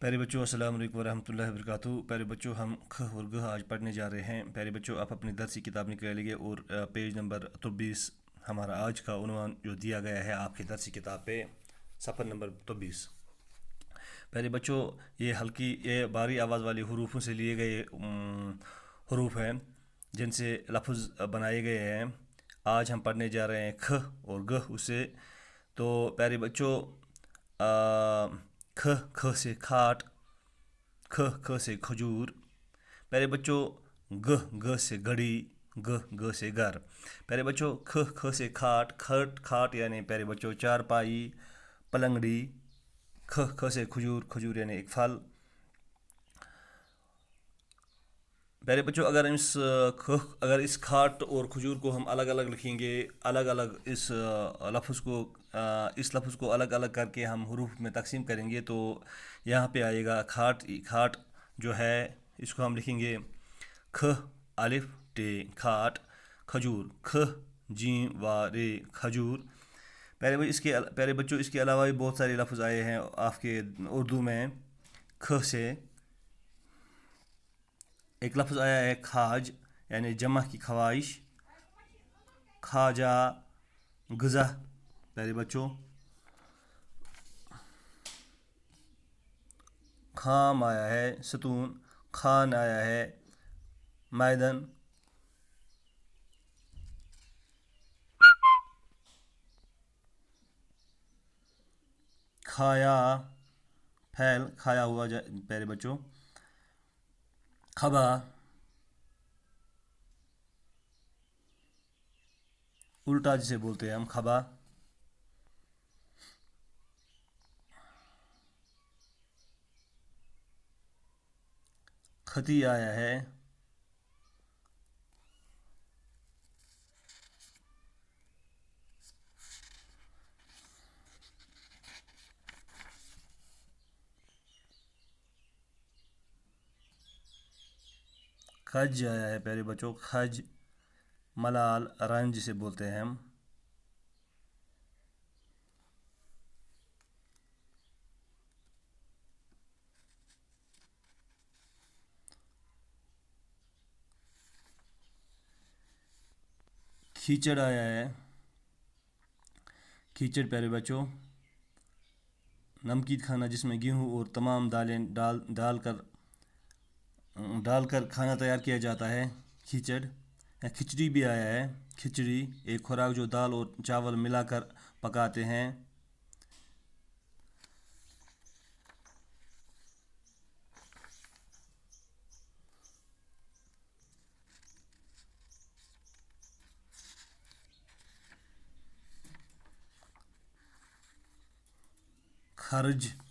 प्यारे बच्चों अस्सलाम वालेकुम वरहमतुल्लाहि वबरकातुहू। प्यारे बच्चों हम ख और ग आज पढ़ने जा रहे हैं। प्यारे बच्चों आप अपनी दरसी किताब निकाल लीजिए और पेज नंबर 24 हमारा आज का उन्वान जो दिया गया है आपकी दरसी किताब पे सफ़र नंबर 24। प्यारे बच्चों ये भारी आवाज़ वाली हरूफों से लिए गए हरूफ हैं जिनसे लफ्ज़ बनाए गए हैं। आज हम पढ़ने जा रहे हैं ख और ग उसे। तो प्यारे बच्चों ख ख से खाट, ख से खजूर। प्यारे बच्चों ग से घड़ी, ग से घर। प्यारे बच्चों ख से खाट, खाट यानी प्यारे बच्चों चारपाई, पलंगड़ी। ख से खजूर, खजूर यानी एक फल। प्यारे बच्चों अगर इस खाट और खजूर को हम अलग अलग लिखेंगे, अलग अलग इस लफ्ज़ को अलग अलग करके हम हरूफ में तकसीम करेंगे तो यहाँ पे आएगा खाट। खाट जो है इसको हम लिखेंगे ख अलिफ टे खाट। खजूर ख जीम व रे खजूर। प्यारे बच्चों इसके अलावा भी बहुत सारे लफ्ज़ आए हैं आपके उर्दू में। ख से एक लफ्ज़ आया है खाज यानी जमा की ख्वाहिश, खाजा, गज़ा। प्यारे बच्चों खाम आया है सतून, खान आया है मैदन। खाया फैल, खाया हुआ प्यारे बच्चों। खबा उल्टा जिसे बोलते हैं हम खबा। खती आया है खज आया है प्यारे बच्चों खज। मलाल रंज जिसे बोलते हैं हम। कीचड़ आया है कीचड़ प्यारे बच्चों नमकीन खाना जिसमें गेहूँ और तमाम दालें डालकर खाना तैयार किया जाता है खीचड़। या खिचड़ी भी आया है खिचड़ी एक खुराक जो दाल और चावल मिलाकर पकाते हैं।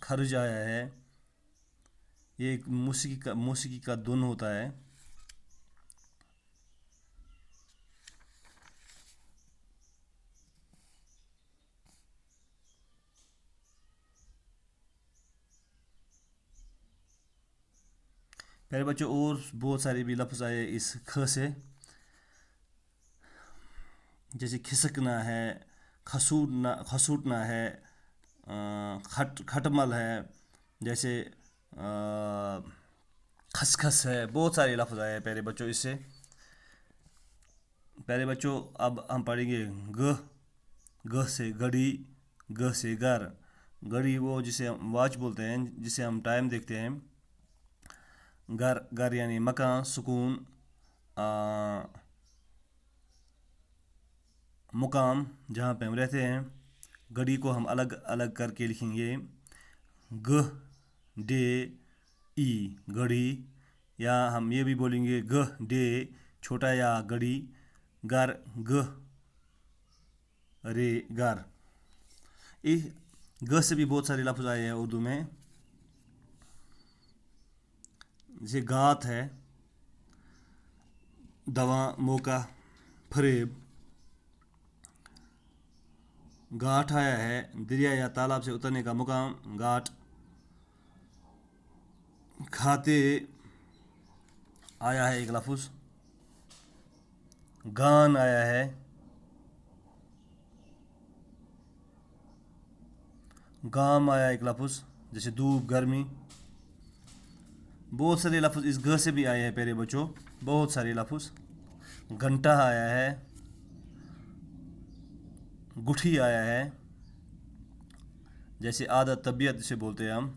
खर्ज आया है ये एक मौसीकी का धुन होता है। प्यारे बच्चों और बहुत सारे भी लफ्ज़ आए इस ख से, जैसे खिसकना है, खसूटना है, खटमल है, जैसे खसखस है। बहुत सारे लफ्ज़ आए हैं प्यारे बच्चों इससे। प्यारे बच्चों अब हम पढ़ेंगे ग से घड़ी, ग से घर। घड़ी वो जिसे हम वॉच बोलते हैं जिसे हम टाइम देखते हैं। घर यानी मकान सुकून मुकाम जहाँ पे हम रहते हैं। घड़ी को हम अलग अलग करके लिखेंगे ग डे ई घड़ी, या हम ये भी बोलेंगे ग डे छोटा या घड़ी। घर ग रे घर। इस ग से भी बहुत सारे लफ्ज़ आए हैं उर्दू में, जैसे गात है दवा, मौका, फरेब। घाट आया है दरिया या तालाब से उतरने का मुकाम घाट। खाते आया है एक लफ्ज़। गान आया है। गाम आया एक लफ्ज़ जैसे धूप गर्मी। بہت سارے لفظ اس گ سے بھی آئے ہیں پیارے بچوں، بہت سارے لفظ. گھنٹہ آیا ہے، گٹھی آیا ہے، جیسے عادت طبیعت جسے بولتے ہیں ہم.